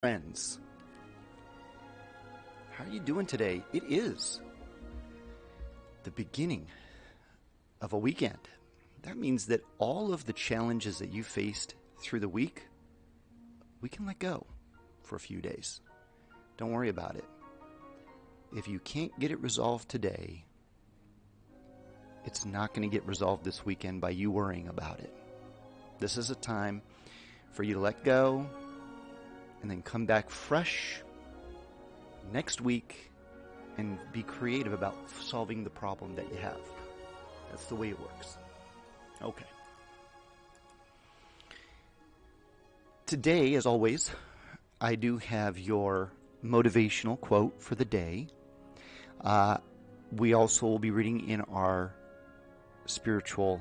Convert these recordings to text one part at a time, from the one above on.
Friends, how are you doing today? It is the beginning of a weekend. That means that all of the challenges that you faced through the week, we can let go for a few days. Don't worry about it. If you can't get it resolved today, it's not going to get resolved this weekend by you worrying about it. This is a time for you to let go and then come back fresh next week and be creative about solving the problem that you have. That's the way it works. Okay. Today, as always, I do have your motivational quote for the day. We also will be reading in our spiritual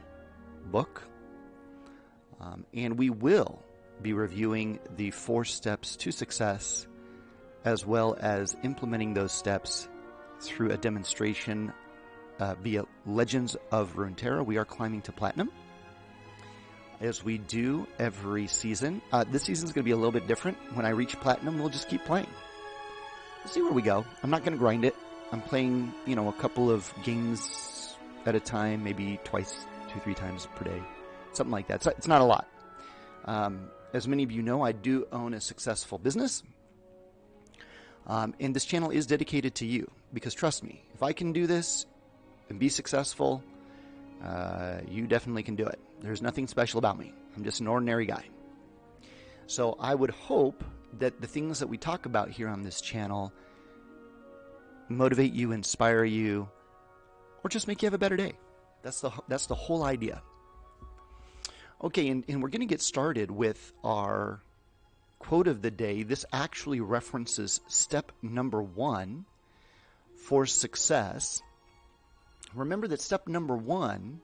book. And we will be reviewing the 4 steps to success, as well as implementing those steps through a demonstration via Legends of Runeterra. We are climbing to Platinum, as we do every season. This season's going to be a little bit different. When I reach Platinum, we'll just keep playing. We'll see where we go. I'm not going to grind it. I'm playing, a couple of games at a time, maybe twice, 2-3 times per day. Something like that. It's not a lot. As many of you know, I do own a successful business. And this channel is dedicated to you. Because trust me, if I can do this and be successful, you definitely can do it. There's nothing special about me. I'm just an ordinary guy. So I would hope that the things that we talk about here on this channel motivate you, inspire you, or just make you have a better day. That's the whole idea. Okay, and we're going to get started with our quote of the day. This actually references step number 1 for success. Remember that step number 1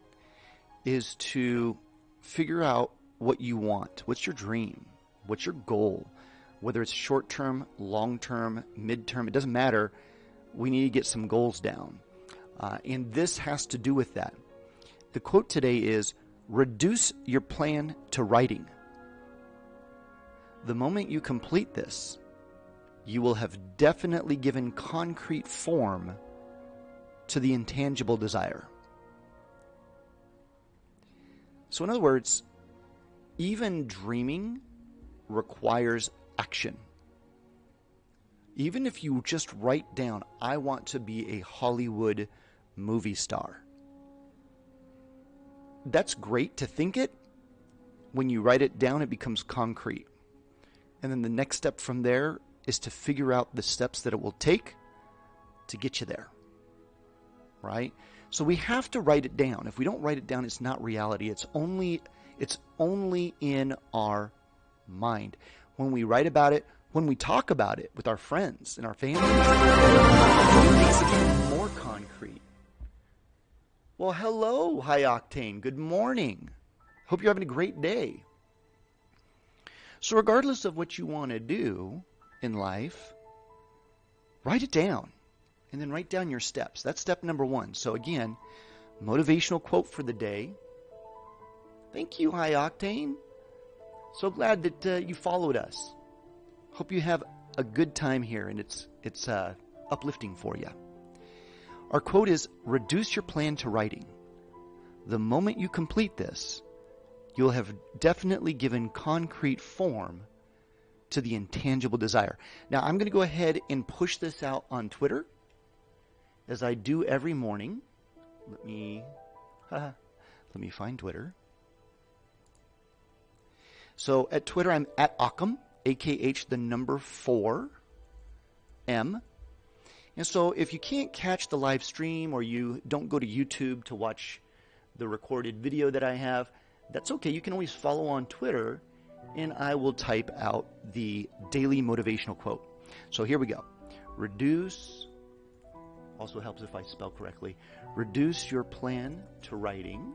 is to figure out what you want. What's your dream? What's your goal? Whether it's short-term, long-term, mid-term, it doesn't matter. We need to get some goals down. And this has to do with that. The quote today is, reduce your plan to writing. The moment you complete this, you will have definitely given concrete form to the intangible desire. So in other words, even dreaming requires action. Even if you just write down, I want to be a Hollywood movie star. That's great to think it. When you write it down, it becomes concrete. And then the next step from there is to figure out the steps that it will take to get you there. Right? So we have to write it down. If we don't write it down, it's not reality. It's only in our mind. When we write about it, when we talk about it with our friends and our family, it makes it even more concrete. Well, hello, High Octane. Good morning. Hope you're having a great day. So regardless of what you want to do in life, write it down. And then write down your steps. That's step number 1. So again, motivational quote for the day. Thank you, High Octane. So glad that you followed us. Hope you have a good time here and it's uplifting for you. Our quote is, reduce your plan to writing. The moment you complete this, you'll have definitely given concrete form to the intangible desire. Now, I'm going to go ahead and push this out on Twitter, as I do every morning. Let me find Twitter. So at Twitter, I'm at Occam, AKH the number 4, M. And so if you can't catch the live stream or you don't go to YouTube to watch the recorded video that I have, that's okay. You can always follow on Twitter and I will type out the daily motivational quote. So here we go. Reduce, also helps if I spell correctly, reduce your plan to writing.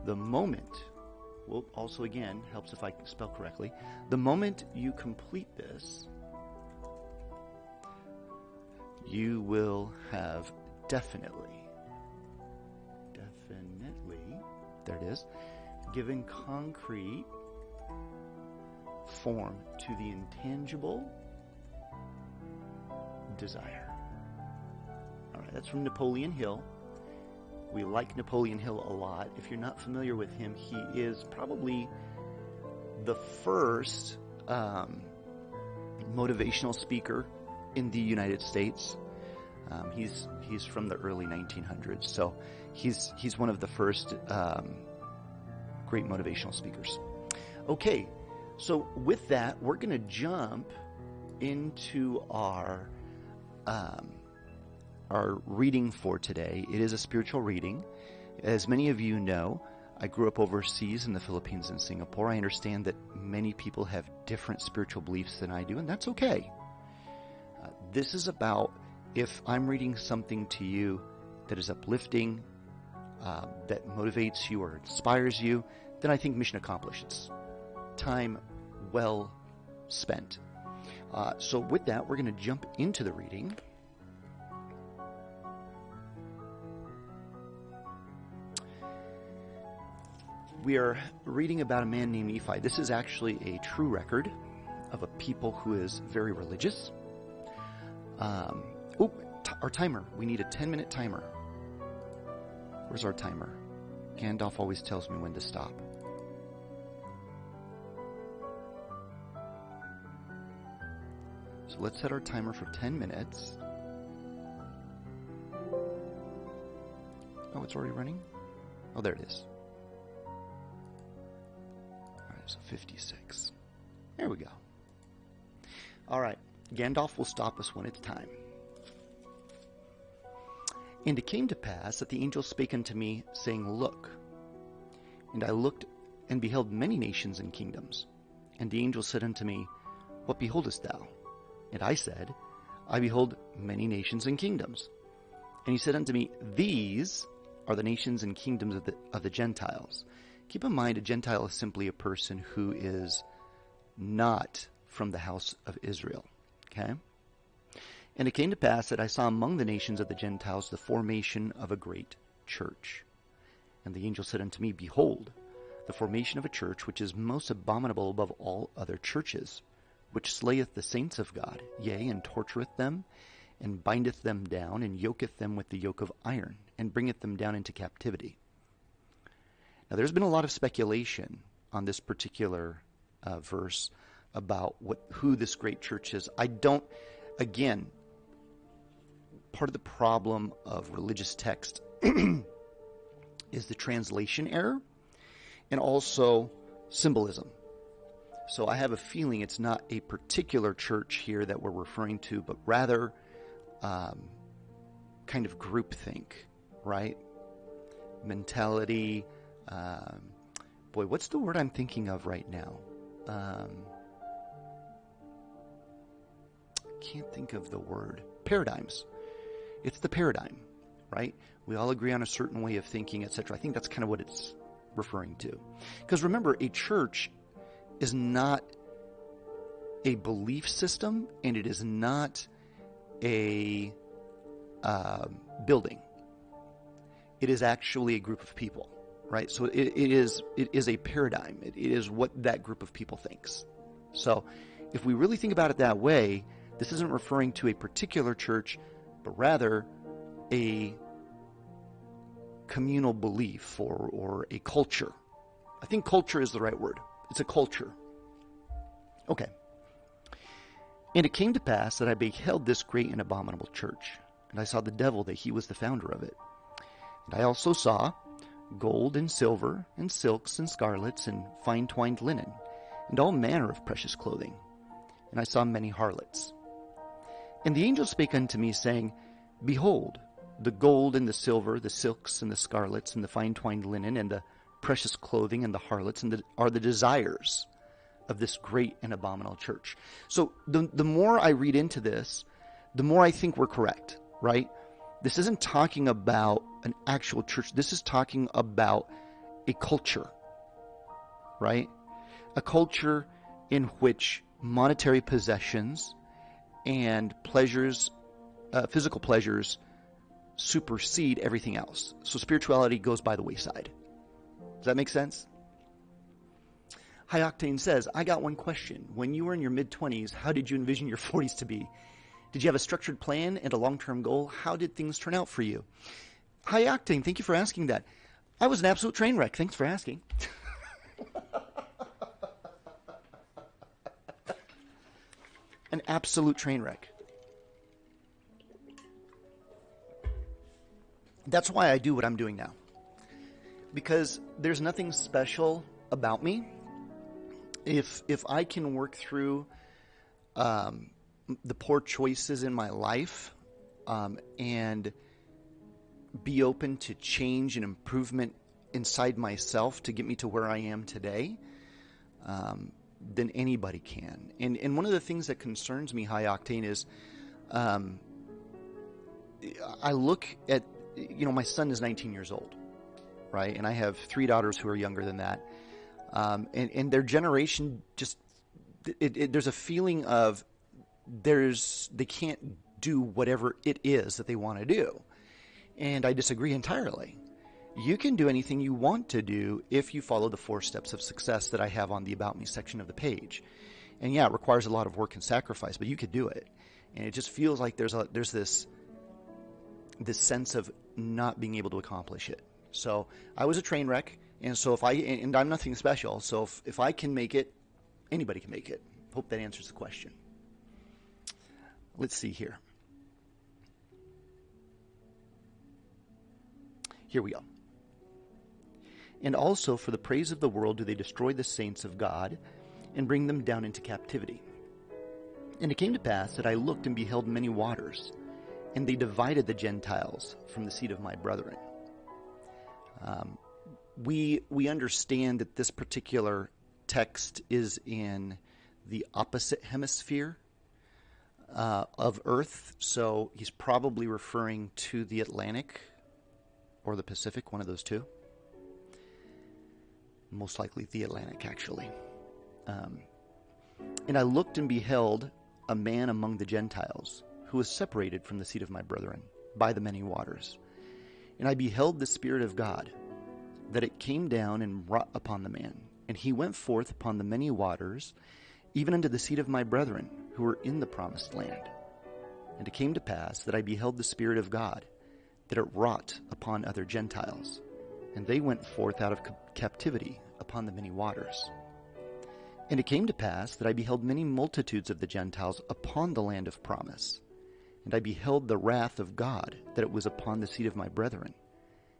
The moment, well, also again, helps if I spell correctly. The moment you complete this, you will have definitely, there it is, given concrete form to the intangible desire. All right, that's from Napoleon Hill. We like Napoleon Hill a lot. If you're not familiar with him, he is probably the first motivational speaker in the United States. He's from the early 1900s, so he's one of the first great motivational speakers. Okay, so with that, we're going to jump into our reading for today. It is a spiritual reading. As many of you know, I grew up overseas in the Philippines and Singapore. I understand that many people have different spiritual beliefs than I do, and that's okay. This is about, if I'm reading something to you that is uplifting, that motivates you or inspires you, then I think mission accomplished. It's time well spent. So with that, we're going to jump into the reading. We are reading about a man named Nephi. This is actually a true record of a people who is very religious. Our timer. We need a 10-minute timer. Where's our timer? Gandalf always tells me when to stop. So let's set our timer for 10 minutes. Oh, it's already running? Oh, there it is. So 56. There we go. All right. Gandalf will stop us when it's time. And it came to pass that the angel spake unto me, saying, Look. And I looked, and beheld many nations and kingdoms. And the angel said unto me, What beholdest thou? And I said, I behold many nations and kingdoms. And he said unto me, These are the nations and kingdoms of the Gentiles. Keep in mind, a Gentile is simply a person who is not from the house of Israel. Okay? And it came to pass that I saw among the nations of the Gentiles the formation of a great church. And the angel said unto me, Behold, the formation of a church which is most abominable above all other churches, which slayeth the saints of God, yea, and tortureth them, and bindeth them down, and yoketh them with the yoke of iron, and bringeth them down into captivity. Now, there's been a lot of speculation on this particular verse about who this great church is. Again, part of the problem of religious text is the translation error and also symbolism. So I have a feeling it's not a particular church here that we're referring to, but rather kind of groupthink, right? Mentality. What's the word I'm thinking of right now? Can't think of the word. Paradigms. It's the paradigm, right? We all agree on a certain way of thinking, etc. I think that's kind of what it's referring to. Because remember, a church is not a belief system, and it is not a building. It is actually a group of people. Right, so it is a paradigm. It is what that group of people thinks. So if we really think about it that way, this isn't referring to a particular church, but rather a communal belief or a culture. I think culture is the right word. It's a culture. Okay. And it came to pass that I beheld this great and abominable church, and I saw the devil, that he was the founder of it. And I also saw gold and silver, and silks and scarlets, and fine twined linen, and all manner of precious clothing. And I saw many harlots. And the angel spake unto me, saying, Behold, the gold and the silver, the silks and the scarlets, and the fine twined linen, and the precious clothing, and the harlots, are the desires of this great and abominable church. So the more I read into this, the more I think we're correct, right? This isn't talking about an actual church. This is talking about a culture, right? A culture in which monetary possessions and pleasures, physical pleasures, supersede everything else. So spirituality goes by the wayside. Does that make sense? High Octane says, I got one question. When you were in your mid-20s, how did you envision your 40s to be? Did you have a structured plan and a long-term goal? How did things turn out for you? High Octane, thank you for asking that. I was an absolute train wreck. Thanks for asking. An absolute train wreck. That's why I do what I'm doing now. Because there's nothing special about me. If I can work through the poor choices in my life and be open to change and improvement inside myself to get me to where I am today, then anybody can. And one of the things that concerns me, High Octane, is I look at, my son is 19 years old, right? And I have 3 daughters who are younger than that. And their generation just, there's a feeling of they can't do whatever it is that they want to do. And I disagree entirely. You can do anything you want to do if you follow the 4 steps of success that I have on the About Me section of the page. And yeah, it requires a lot of work and sacrifice, but you could do it. And it just feels like there's this sense of not being able to accomplish it. So I was a train wreck, and so and I'm nothing special. So if I can make it, anybody can make it. Hope that answers the question. Let's see here. Here we go. And also for the praise of the world do they destroy the saints of God and bring them down into captivity. And it came to pass that I looked and beheld many waters, and they divided the Gentiles from the seed of my brethren. We understand that this particular text is in the opposite hemisphere of Earth, so he's probably referring to the Atlantic or the Pacific, one of those two. Most likely the Atlantic, actually. And I looked and beheld a man among the Gentiles, who was separated from the seed of my brethren by the many waters. And I beheld the Spirit of God, that it came down and wrought upon the man. And he went forth upon the many waters, even unto the seed of my brethren, who were in the promised land. And it came to pass that I beheld the Spirit of God, that it wrought upon other Gentiles. And they went forth out of captivity upon the many waters. And it came to pass that I beheld many multitudes of the Gentiles upon the land of promise. And I beheld the wrath of God, that it was upon the seed of my brethren.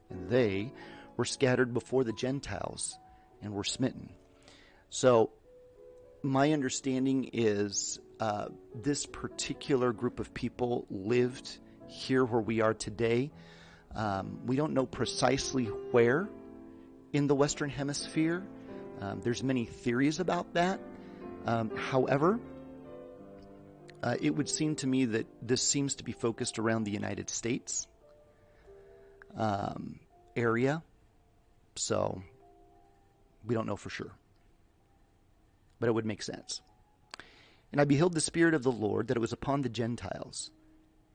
And they were scattered before the Gentiles, and were smitten. So, my understanding is this particular group of people lived here where we are today. We don't know precisely where in the Western Hemisphere. There's many theories about that. However, it would seem to me that this seems to be focused around the United States area. So, we don't know for sure. But it would make sense. And I beheld the Spirit of the Lord, that it was upon the Gentiles.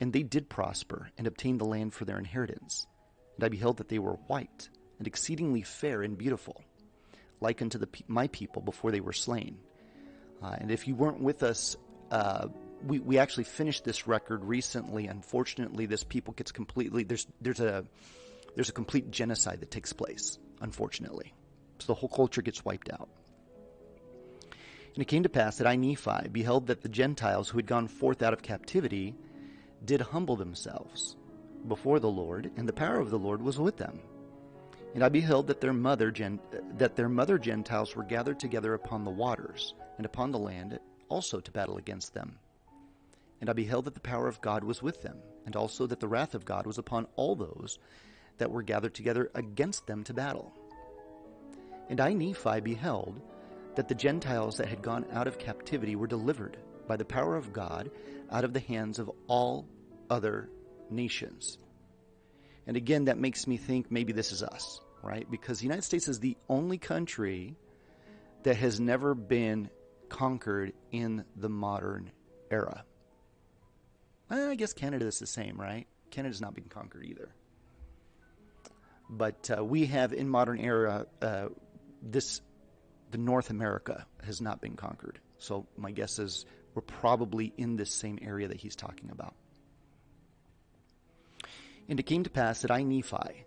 And they did prosper, and obtained the land for their inheritance. And I beheld that they were white, and exceedingly fair and beautiful, like unto my people before they were slain. And if you weren't with us, we actually finished this record recently. Unfortunately, this people gets completely, there's a complete genocide that takes place, unfortunately. So the whole culture gets wiped out. And it came to pass that I, Nephi, beheld that the Gentiles who had gone forth out of captivity did humble themselves before the Lord, and the power of the Lord was with them. And I beheld that their mother Gentiles were gathered together upon the waters, and upon the land also to battle against them. And I beheld that the power of God was with them, and also that the wrath of God was upon all those that were gathered together against them to battle. And I, Nephi, beheld that the Gentiles that had gone out of captivity were delivered by the power of God out of the hands of all other nations. And again, that makes me think maybe this is us, right? Because the United States is the only country that has never been conquered in the modern era. I guess Canada is the same, right? Canada's not been conquered either. But we have, in modern era, this the North America has not been conquered. So my guess is we're probably in this same area that he's talking about. And it came to pass that I, Nephi,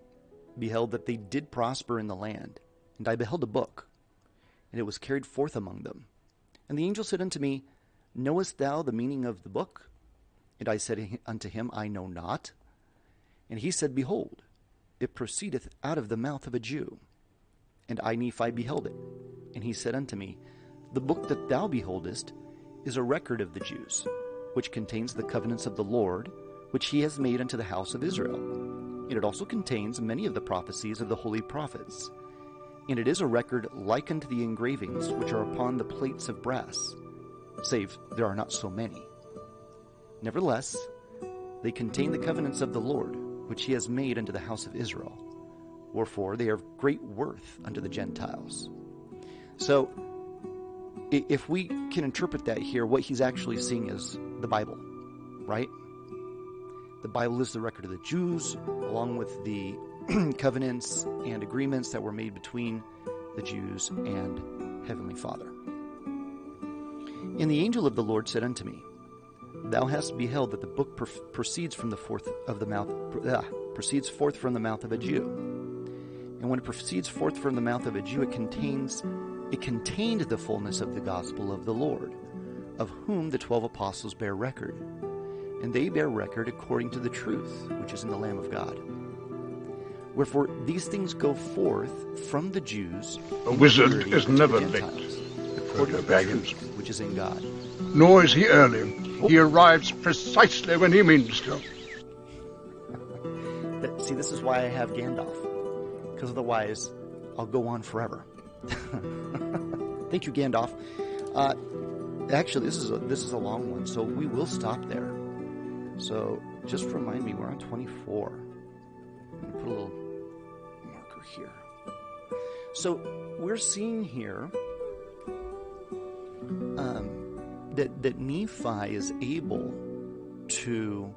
beheld that they did prosper in the land. And I beheld a book, and it was carried forth among them. And the angel said unto me, Knowest thou the meaning of the book? And I said unto him, I know not. And he said, Behold, it proceedeth out of the mouth of a Jew. And I, Nephi, beheld it. And he said unto me, The book that thou beholdest is a record of the Jews, which contains the covenants of the Lord, which he has made unto the house of Israel. And it also contains many of the prophecies of the holy prophets. And it is a record like unto the engravings which are upon the plates of brass, save there are not so many. Nevertheless, they contain the covenants of the Lord, which he has made unto the house of Israel. Wherefore they are of great worth unto the Gentiles. So, if we can interpret that here, what he's actually seeing is the Bible, right? The Bible is the record of the Jews, along with the covenants and agreements that were made between the Jews and Heavenly Father. And the angel of the Lord said unto me, Thou hast beheld that the book proceeds forth from the mouth of a Jew. And when it proceeds forth from the mouth of a Jew, it contained the fullness of the gospel of the Lord, of whom the 12 apostles bear record. And they bear record according to the truth, which is in the Lamb of God. Wherefore these things go forth from the Jews. A wizard is never late. According to the truth, which is in God. Nor is he early. He arrives precisely when he means to. See, this is why I have Gandalf. Because otherwise, I'll go on forever. Thank you, Gandalf. Actually, this is a long one, so we will stop there. So just remind me, we're on 24. I'm going to put a little marker here. So we're seeing here that Nephi is able to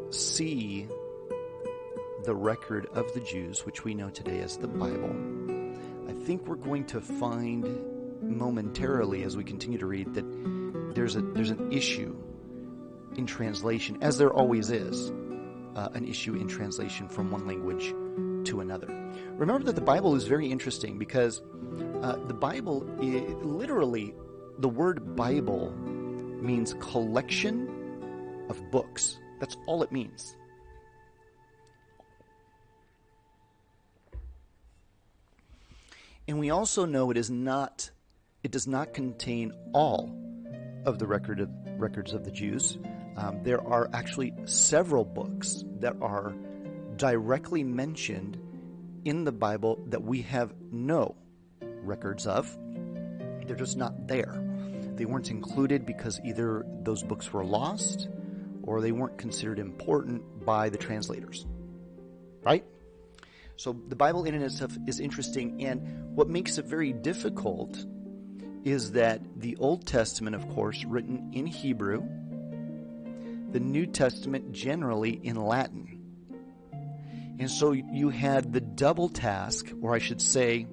see the record of the Jews, which we know today as the Bible. I think we're going to find momentarily as we continue to read that there's an issue in translation, as there always is an issue in translation from one language to another. Remember that the Bible is very interesting because the Bible, literally, the word Bible means collection of books. That's all it means. And we also know it does not contain all of the records of the Jews. There are actually several books that are directly mentioned in the Bible that we have no records of. They're just not there. They weren't included because either those books were lost or they weren't considered important by the translators. Right? So the Bible in and of itself is interesting, and what makes it very difficult is that the Old Testament, of course, written in Hebrew, the New Testament generally in Latin. And so you had the double task, or I should say,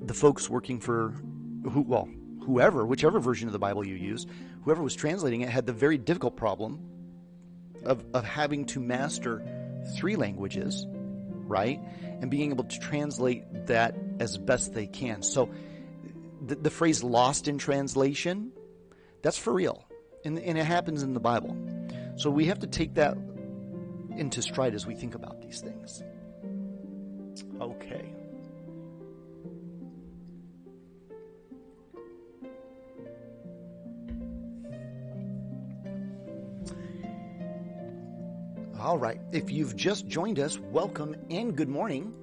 the folks working for whichever version of the Bible you use, whoever was translating it had the very difficult problem of having to master 3 languages, right? And being able to translate that as best they can. So the phrase lost in translation, that's for real. And it happens in the Bible. So we have to take that into stride as we think about these things. Okay. All right. If you've just joined us, welcome and good morning.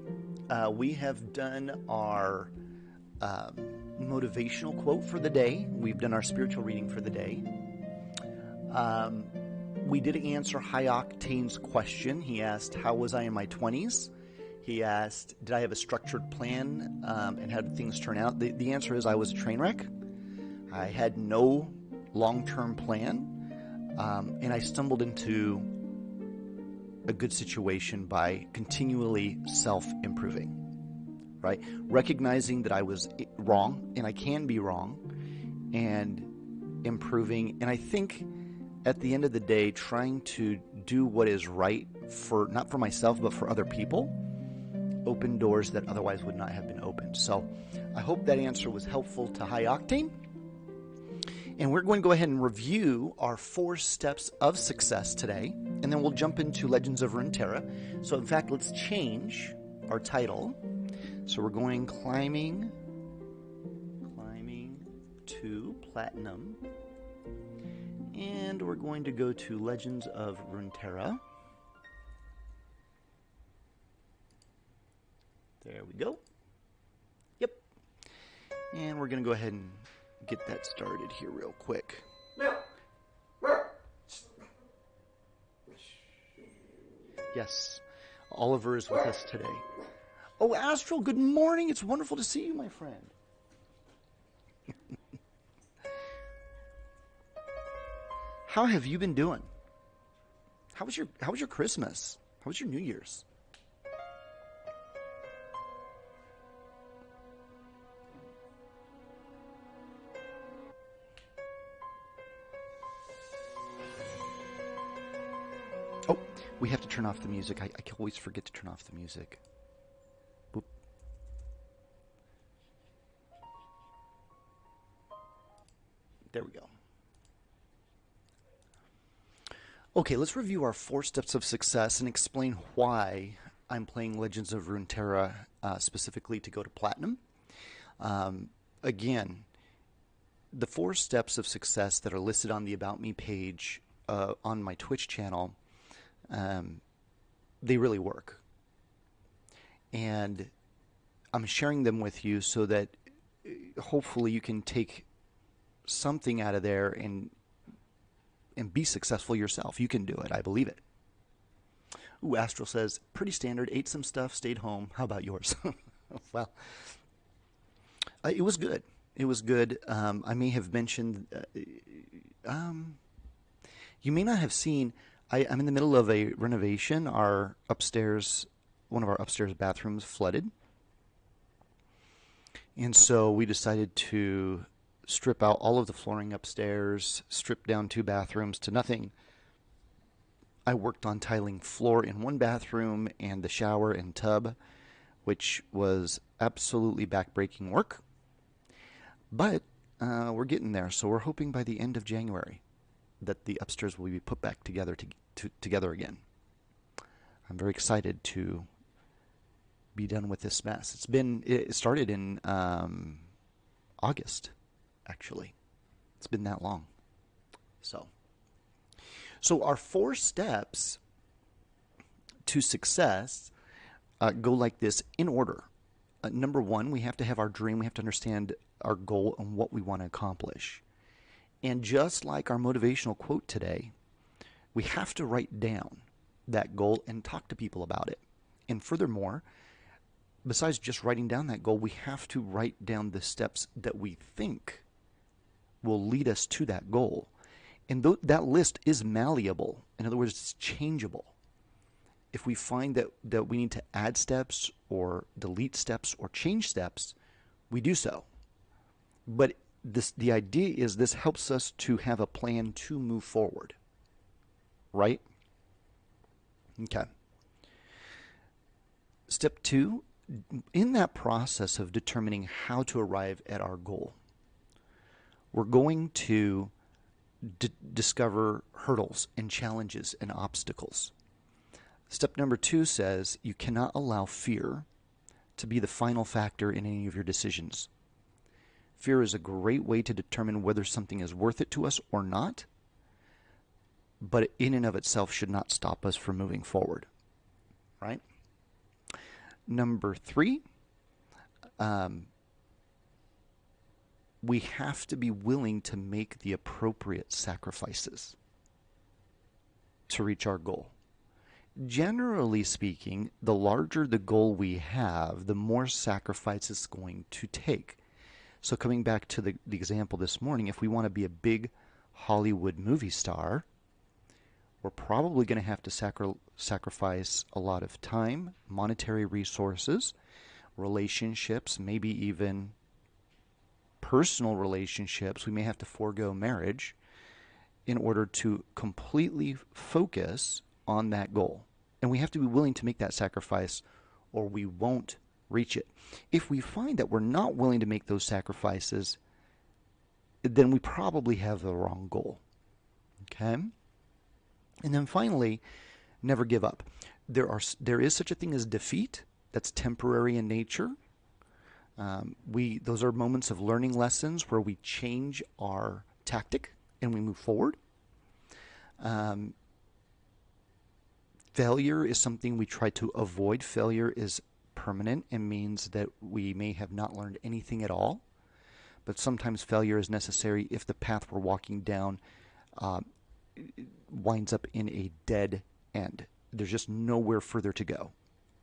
We have done our motivational quote for the day. We've done our spiritual reading for the day. We did answer High Octane's question. He asked, how was I in my 20s? He asked, did I have a structured plan and how did things turn out? The answer is I was a train wreck. I had no long-term plan. And I stumbled into a good situation by continually self-improving, right? Recognizing that I was wrong, and I can be wrong, and improving. And I think at the end of the day, trying to do what is right for, not for myself, but for other people, open doors that otherwise would not have been opened. So I hope that answer was helpful to High Octane. And we're going to go ahead and review our 4 steps of success today, and then we'll jump into Legends of Runeterra. So in fact, let's change our title. So we're going climbing to Platinum, and we're going to go to Legends of Runeterra. There we go. Yep. And we're going to go ahead and get that started here real quick. Yes, Oliver is with us today. Oh, Astral, good morning. It's wonderful to see you, my friend. How have you been doing? How was your Christmas? How was your New Year's? Oh, we have to turn off the music. I can always forget to turn off the music. Boop. There we go. Okay, let's review our 4 steps of success and explain why I'm playing Legends of Runeterra specifically to go to Platinum. Again, the 4 steps of success that are listed on the About Me page on my Twitch channel, they really work. And I'm sharing them with you so that hopefully you can take something out of there and be successful yourself. You can do it. I believe it. Ooh, Astral says, pretty standard. Ate some stuff, stayed home. How about yours? Well, it was good. It was good. I may have mentioned, you may not have seen, I'm in the middle of a renovation. One of our upstairs bathrooms flooded. And so we decided to strip out all of the flooring upstairs, strip down 2 bathrooms to nothing. I worked on tiling floor in 1 bathroom and the shower and tub, which was absolutely backbreaking work. But we're getting there, so we're hoping by the end of January that the upstairs will be put back together together again. I'm very excited to be done with this mess. It started in August. Actually, it's been that long. So our 4 steps to success go like this in order. Number 1, we have to have our dream. We have to understand our goal and what we want to accomplish. And just like our motivational quote today, we have to write down that goal and talk to people about it. And furthermore, besides just writing down that goal, we have to write down the steps that we think will lead us to that goal. And that list is malleable. In other words, it's changeable. If we find that we need to add steps or delete steps or change steps, we do so. But the idea is this helps us to have a plan to move forward. Right? Okay. Step 2, in that process of determining how to arrive at our goal, we're going to discover hurdles and challenges and obstacles. Step number 2 says you cannot allow fear to be the final factor in any of your decisions. Fear is a great way to determine whether something is worth it to us or not, but in and of itself should not stop us from moving forward. Right? Number 3, we have to be willing to make the appropriate sacrifices to reach our goal. Generally speaking, the larger the goal we have, the more sacrifice it's going to take. So coming back to the example this morning, if we want to be a big Hollywood movie star, we're probably going to have to sacrifice a lot of time, monetary resources. relationships, maybe even personal relationships. We may have to forego marriage in order to completely focus on that goal. And we have to be willing to make that sacrifice or we won't reach it. If we find that we're not willing to make those sacrifices, then we probably have the wrong goal. Okay? And then finally, never give up. There is such a thing as defeat. That's temporary in nature. Those are moments of learning lessons where we change our tactic and we move forward. Failure is something we try to avoid. Failure is permanent and means that we may have not learned anything at all. But sometimes failure is necessary if the path we're walking down winds up in a dead end. There's just nowhere further to go.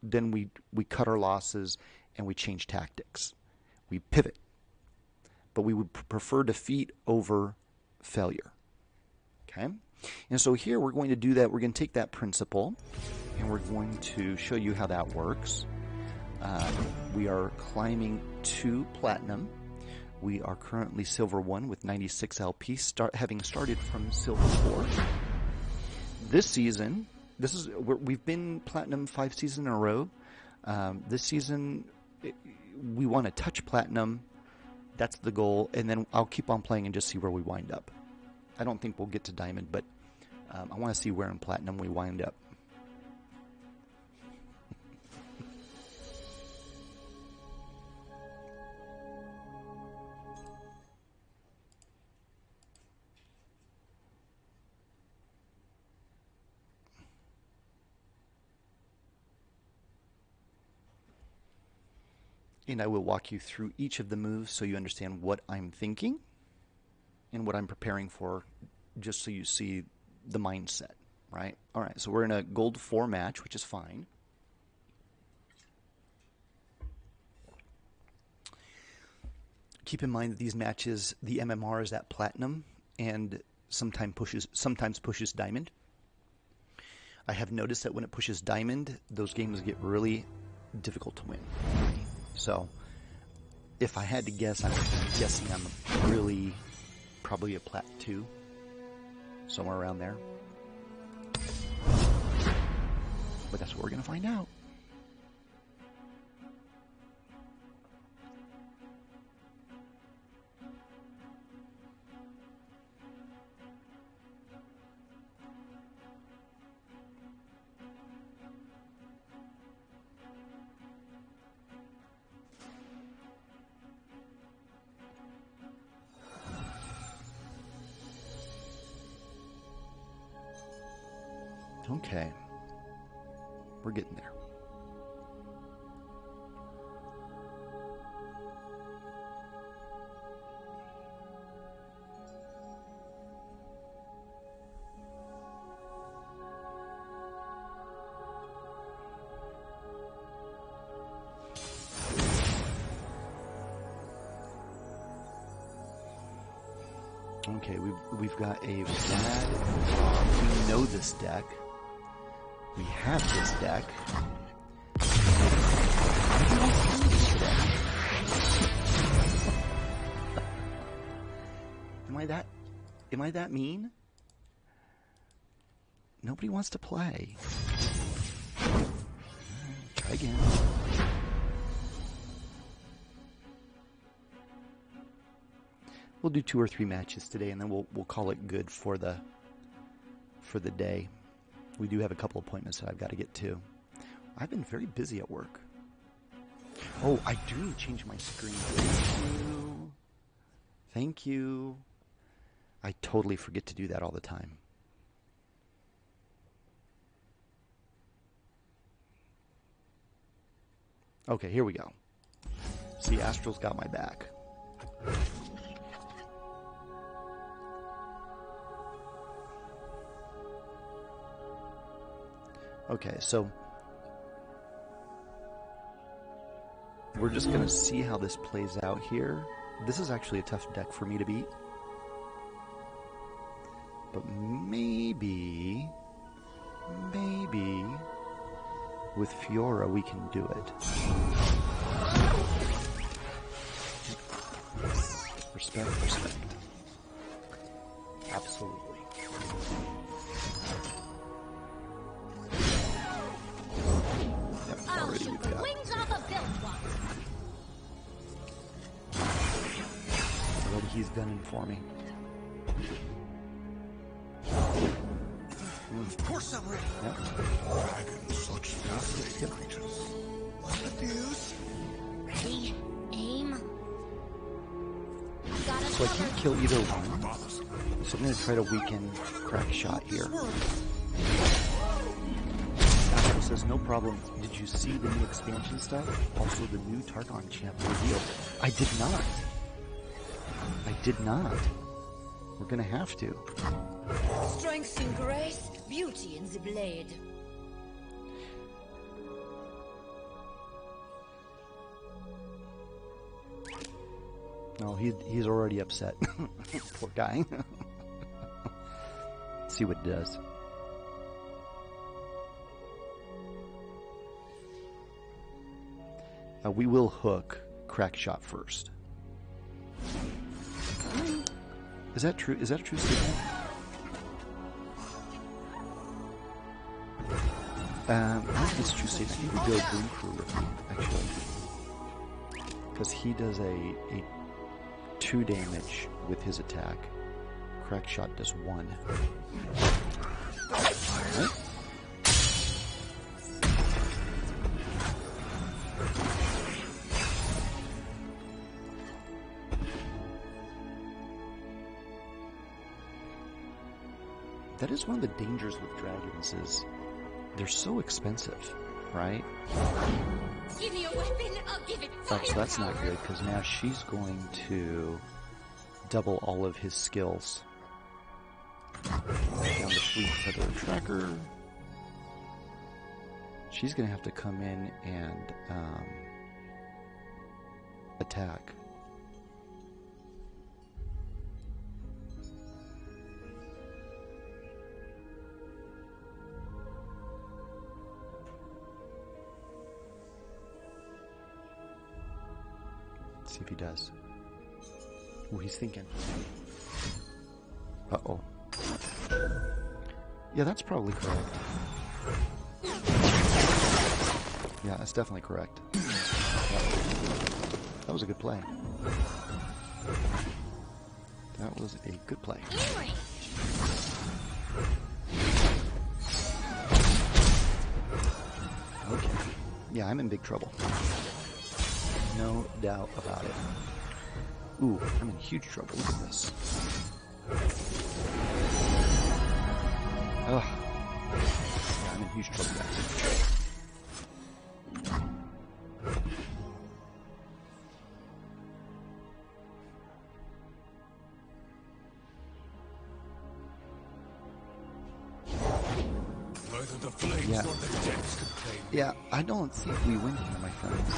Then we cut our losses and we change tactics. We pivot. But we would prefer defeat over failure. Okay? And so here we're going to do that. We're going to take that principle and we're going to show you how that works. We are climbing to platinum. We are currently silver 1 with 96 LP, having started from silver 4. This season, we've been platinum 5 seasons in a row. This season, we want to touch platinum. That's the goal, and then I'll keep on playing and just see where we wind up. I don't think we'll get to diamond, but I want to see where in platinum we wind up. And I will walk you through each of the moves so you understand what I'm thinking and what I'm preparing for, just so you see the mindset, right? All right, so we're in a gold 4 match, which is fine. Keep in mind that these matches, the MMR is at platinum and sometimes pushes diamond. I have noticed that when it pushes diamond, those games get really difficult to win. So, if I had to guess, I'm guessing I'm really probably a plat 2, somewhere around there. But that's what we're going to find out. Okay, we're getting there. Okay, we've got a Vlad. We know this deck. We have this deck. Am I that mean? Nobody wants to play. Try again. We'll do 2 or 3 matches today, and then we'll call it good for the day. We do have a couple appointments that I've got to get to. I've been very busy at work. Oh, I do need to change my screen. Thank you. Thank you. I totally forget to do that all the time. Okay, here we go. See, Astral's got my back. Okay, so we're just going to see how this plays out here. This is actually a tough deck for me to beat. But maybe with Fiora we can do it. Respect, respect. Absolutely. Yep, I'll already shoot we've the got. wings off a built one. Already he's gunning for me. Of course I'm ready. Yep. Dragons, such fascinating creatures. What news? Ready, aim. Got us So I can't covered. kill either one. So I'm going to try to weaken crack shot here. Astro says, no problem. Did you see the new expansion stuff? Also the new Targon champ reveal. I did not. I did not. We're going to have to. Strength in grace, beauty in the blade. No, he's already upset. Poor guy. See what it does. We will hook crack shot first. Is that true? Is that a true statement? I think it's a true statement. He would go Boom Crew with me, actually. Because he does a 2 damage with his attack. Crack shot does 1. Alright. That is one of the dangers with dragons is they're so expensive, right? Give me a weapon, I'll give it fire. So that's not good because now she's going to double all of his skills. Down the Fleet Feather Tracker. She's going to have to come in and attack. See if he does. Oh, he's thinking. Uh-oh. Yeah, that's probably correct. Yeah, that's definitely correct. That was a good play. That was a good play. In range. Okay. Yeah, I'm in big trouble. No doubt about it. Ooh, I'm in huge trouble. Look at this. Ugh. Yeah, I'm in huge trouble, guys. Neither the flames Yeah. nor the depths contain. Yeah, I don't think we win here, my friends.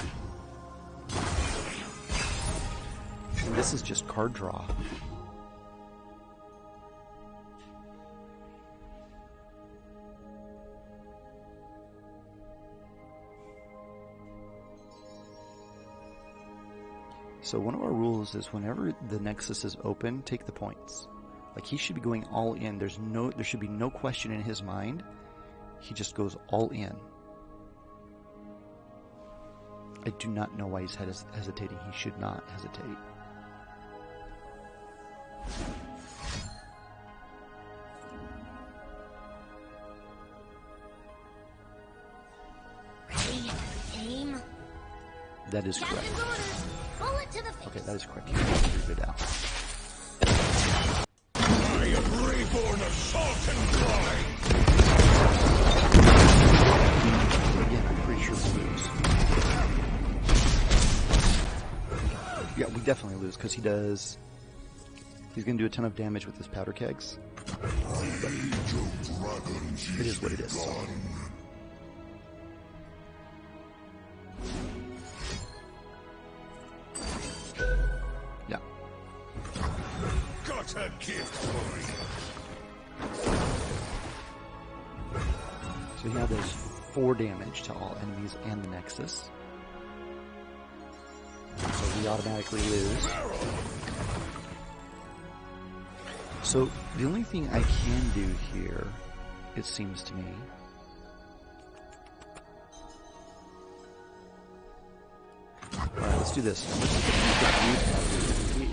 And this is just card draw. So one of our rules is whenever the Nexus is open, take the points. Like he should be going all in. There should be no question in his mind. He just goes all in. I do not know why he's hesitating. He should not hesitate. Ready, aim. That is correct. Captain's orders. Bullet to the face. Okay, that is correct. You figured it out. I am reborn of salt and brine. Again, I'm pretty sure we lose. Yeah, we definitely lose because he's going to do a ton of damage with his powder kegs. But it is what it is. So. Yeah. Got a gift for you. So he now does 4 damage to all enemies and the Nexus. So we automatically lose. So the only thing I can do here, it seems to me, alright, let's do this.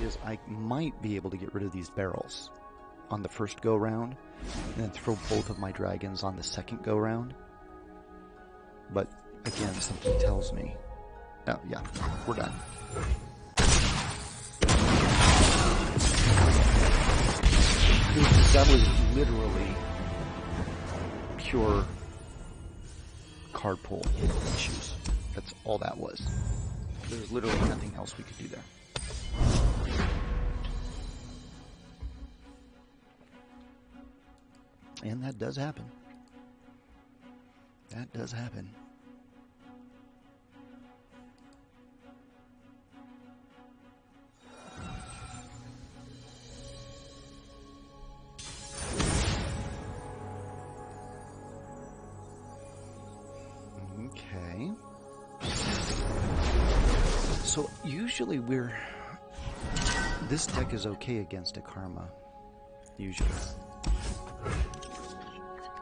Is I might be able to get rid of these barrels on the first go round and then throw both of my dragons on the second go round. But again, something tells me, oh yeah, we're done. That was literally pure card pull issues. That's all that was. There's literally nothing else we could do there. And that does happen. That does happen. Okay. So usually this deck is okay against a Karma. Usually.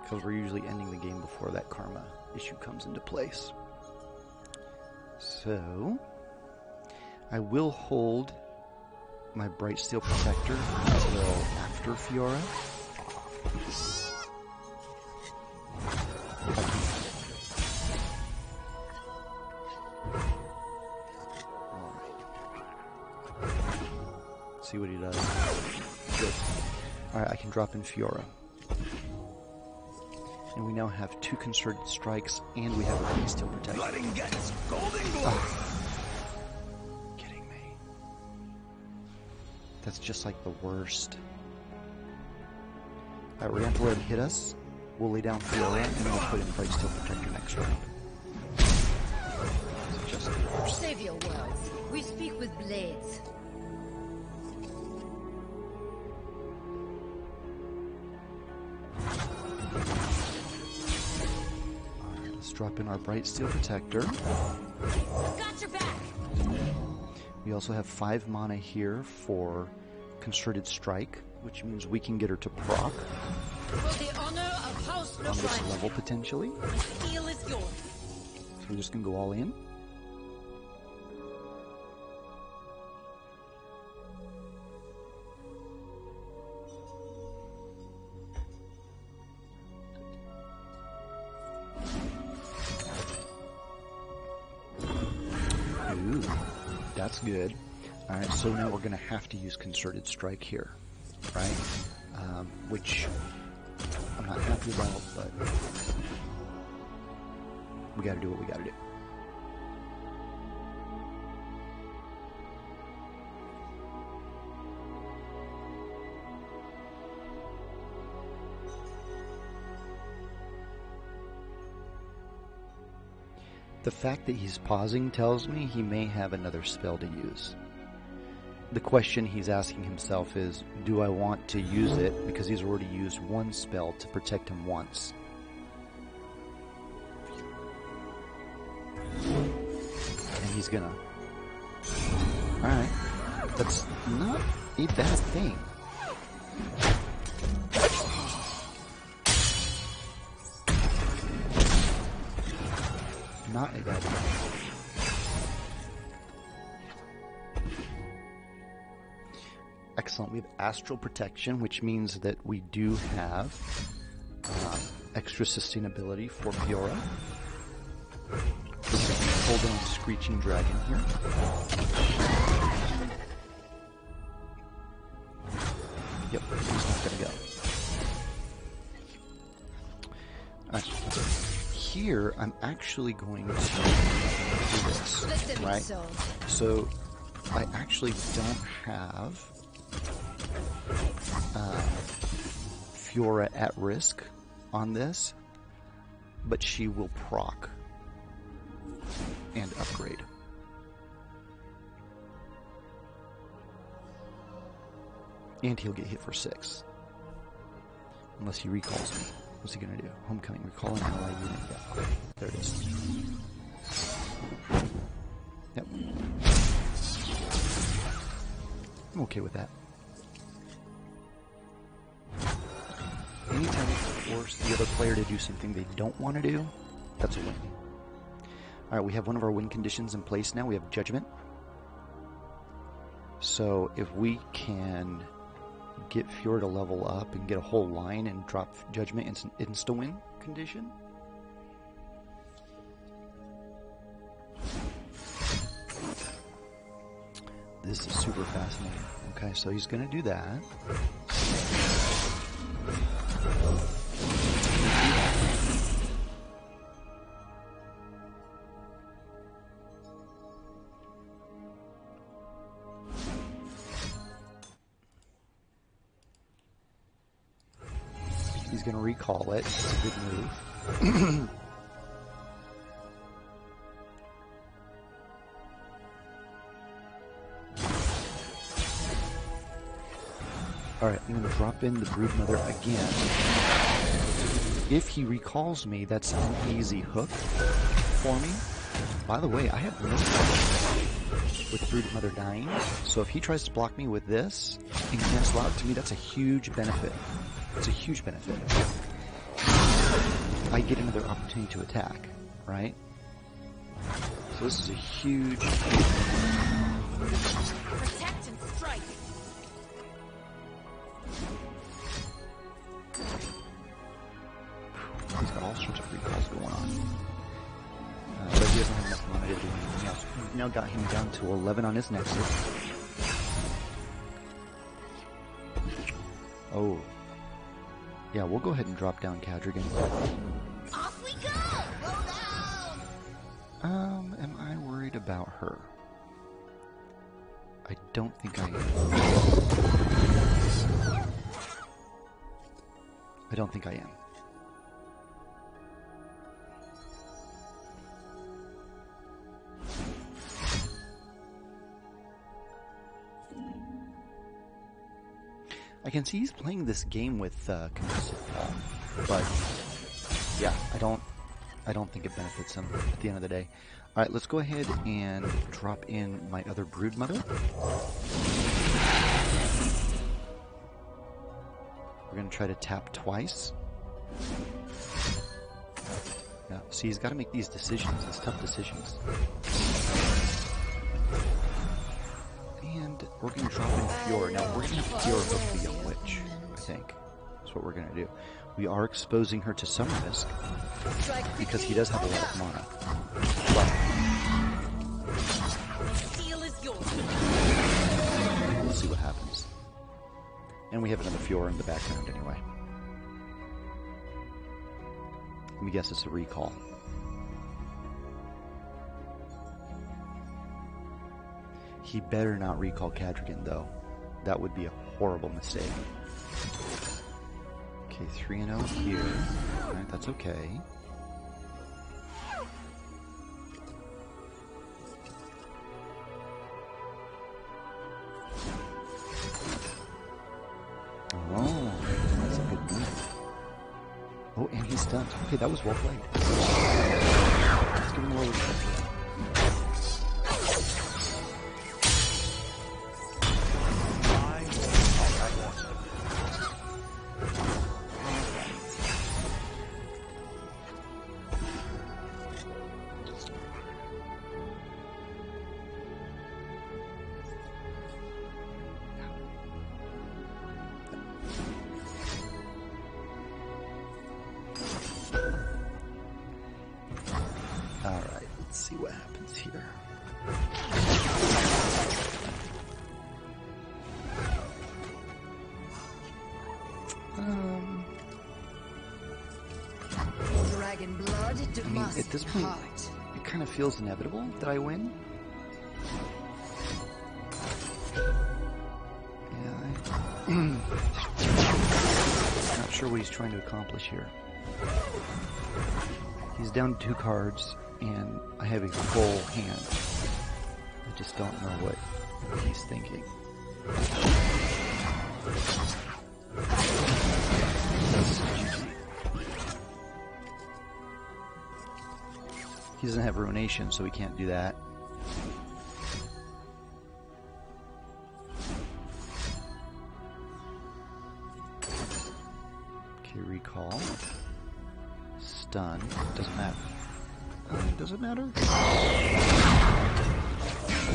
Because we're usually ending the game before that Karma issue comes into place. So, I will hold my Bright Steel Protector until after Fiora. Alright. See what he does. Good. Alright, I can drop in Fiora. And we now have 2 Concerted Strikes, and we have a Bright Steel Protector. Blood and guts, golden glory. Kidding me. That's just like the worst. Alright, we're going to let him hit us. We'll lay down Fiora, and then we'll put in Bright Steel Protector next round. It's just the worst. Save your words. We speak with blades. Drop in our Bright Steel Protector. Got your back. We also have 5 mana here for Concerted Strike, which means we can get her to proc For the honor of House on this Lefranc, level potentially. the steel is yours. So we're just gonna go all in. Ooh, that's good. Alright, so now we're going to have to use Concerted Strike here, right? Which I'm not happy about, but we got to do what we got to do. The fact that he's pausing tells me he may have another spell to use. The question he's asking himself is, do I want to use it? Because he's already used 1 spell to protect him once. And he's gonna... Alright. That's not a bad thing. Not a bad thing. Excellent. We have Astral Protection, which means that we do have extra sustainability for Fiora. Hold on Screeching Dragon here. Yep, he's not going to go. Here, I'm actually going to do this, right? So, I actually don't have Fiora at risk on this, but she will proc and upgrade. And he'll get hit for 6. Unless he recalls me. What's he gonna do? Homecoming, recall an ally unit. Yeah, there it is. Yep. I'm okay with that. force the other player to do something they don't want to do, that's a win. Alright, we have one of our win conditions in place now. We have Judgment. So if we can get Fiora to level up and get a whole line and drop Judgment, it's an insta-win condition. This is super fascinating. Okay, so he's going to do that. He's going to recall it. It's a good move. Alright, I'm going to drop in the Broodmother again. If he recalls me, that's an easy hook for me. By the way, I have no problem with Broodmother dying, so if he tries to block me with this and cancel out, to me that's a huge benefit. It's a huge benefit. I get another opportunity to attack, right? So this is a huge... Protect and strike. He's got all sorts of recalls going on. But he doesn't have enough mana to do anything else. We've now got him down to 11 on his Nexus. Oh. Yeah, we'll go ahead and drop down Cadrigan. Off we go! Go down! Am I worried about her? I don't think I am. I don't think I am. I can see he's playing this game with Concussive Fall, but yeah, I don't think it benefits him at the end of the day. All right, let's go ahead and drop in my other Broodmother. We're gonna try to tap twice. Yeah, see, he's got to make these decisions, these tough decisions. And we're going to drop in Fiora. Now, we're going to have Fiora hook the Young Witch, I think. That's what we're going to do. We are exposing her to some risk, because he does have a lot of mana. But we'll see what happens. And we have another Fiora in the background anyway. Let me guess it's a recall. He better not recall Cadrigan, though. That would be a horrible mistake. Okay, 3-0 here. Alright, that's okay. Oh, that's a good move. Oh, and he's stunned. Okay, that was well played. Let's give him a little respect. Alright, let's see what happens here. Dragon blood I mean, at this point, it kind of feels inevitable that I win. Yeah, not sure what he's trying to accomplish here. He's down 2 cards, and I have a full hand. I just don't know what he's thinking. That's GG. He doesn't have Ruination, so he can't do that. Okay, recall. Stun. Doesn't matter. Does it matter? Oh,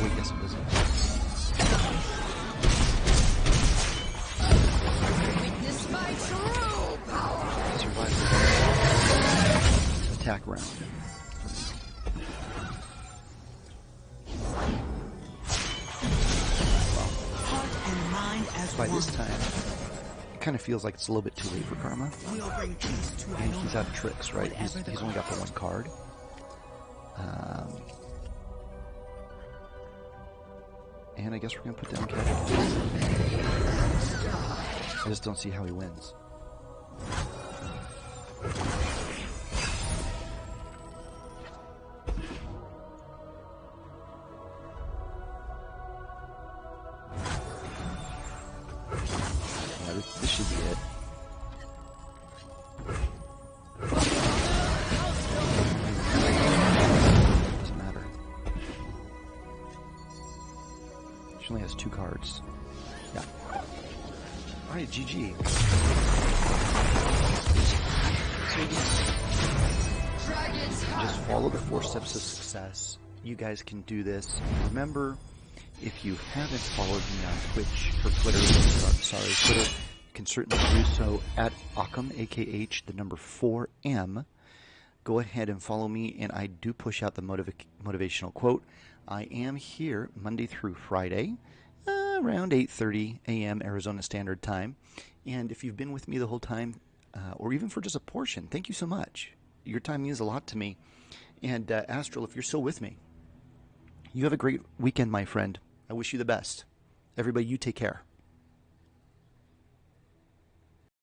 wait, yes, it doesn't. Witness my true power. Survival. Attack round. Heart and mind as By one. this time, it kind of feels like it's a little bit too late for Karma. We'll bring peace to And Iona. he's out of tricks, right? He's only got the one card. And I guess we're going to put down casualties. I just don't see how he wins. Yeah, this should be it. Doesn't matter. She only has 2 cards. Yeah. Alright, GG. Just follow the 4 steps to success. You guys can do this. Remember, if you haven't followed me on Twitch or Twitter, Twitter, you can certainly do so at Occam, AKH, the number 4M. Go ahead and follow me, and I do push out the motivational quote. I am here Monday through Friday, around 8:30 a.m. Arizona Standard Time. And if you've been with me the whole time, or even for just a portion, thank you so much. Your time means a lot to me. And Astral, if you're still with me, you have a great weekend, my friend. I wish you the best. Everybody, you take care.